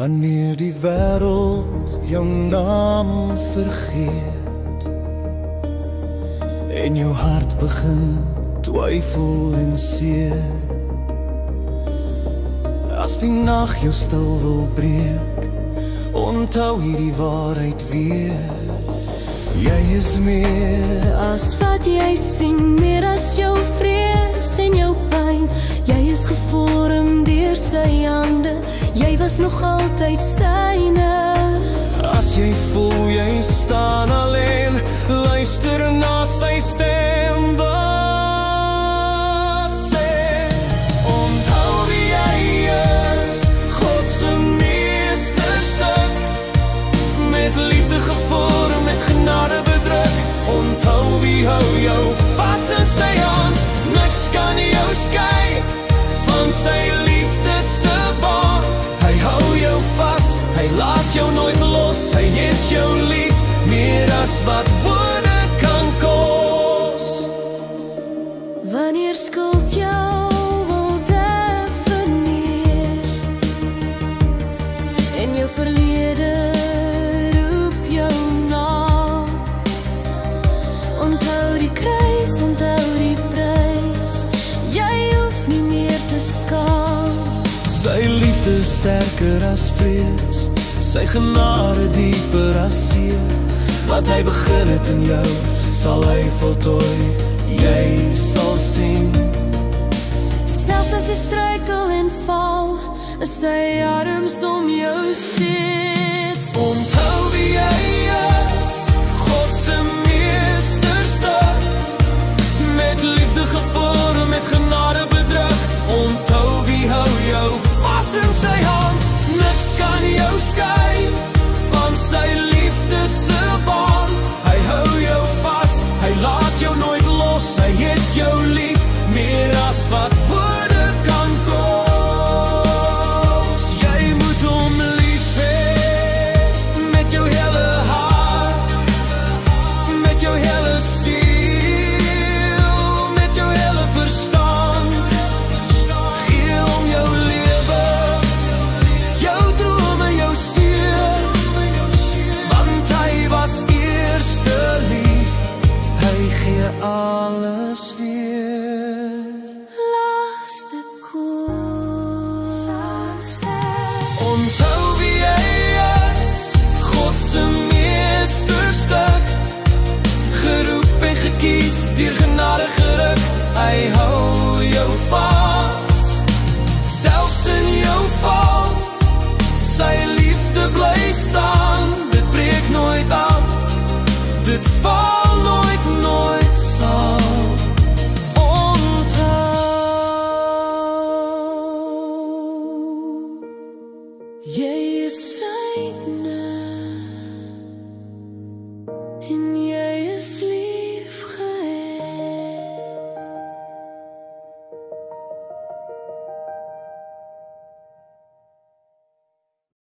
Wanneer die wêreld jou naam vergeet en jou hart begin twyfel en seer, as die nag jou stil wil breek, onthou hierdie waarheid weer. Jy is meer as wat jy sien, meer as jou vrees en jou pyn. Jy is gevorm deur sy hande, jy was nog altyd syne. As jy voel jy staan alleen, luister na sy stem wat sê, onthou wie jy is, God se meesterstuk, met liefde gevorm, met genade bedruk. Onthou wie hou jou vas in sy hand, niks kan jou skei van sy liefde se band. Hy hou jou vas, hy laat jou nooit los, hy het jou lief, meer as wat woorde kan kos. Wanneer skuld jou wil definieer en jou verlede roep jou na, onthou die kruis, onthou die prys, jy hoef nie meer te skaam. Sy liefde sterker as vrees, sy genade dieper as see. Wat hy begin het in jou, sal hy voltooi, jy sal sien. Selfs as jy struikel en val, is sy arms om jou steeds. Onthou wie jy is, God se meesterstuk, met liefde gevorm, met genade bedruk. Onthou wie hou jou vas in sy hand, niks kan jou skei van sy liefde se band. Hy hou jou vas, hy laat jou nooit los, hy het jou lief, meer as wat woorde kan kos. Jy moet hom lief hê, met jou hele hart, met jou hele siel, met jou hele verstand. Gee hom jou lewe, jou drome, jou seer, want hy was eerste lief, hy gee alles weer. Laaste koers, Onthou wie jy is, God se meesterstuk, geroep en gekies, deur genade geruk. Hy hou jou vas, selfs in jou val, sy liefde bly staan, dit breek nooit af, dit val nooit, nooit sal. jy is syne en jy is lief.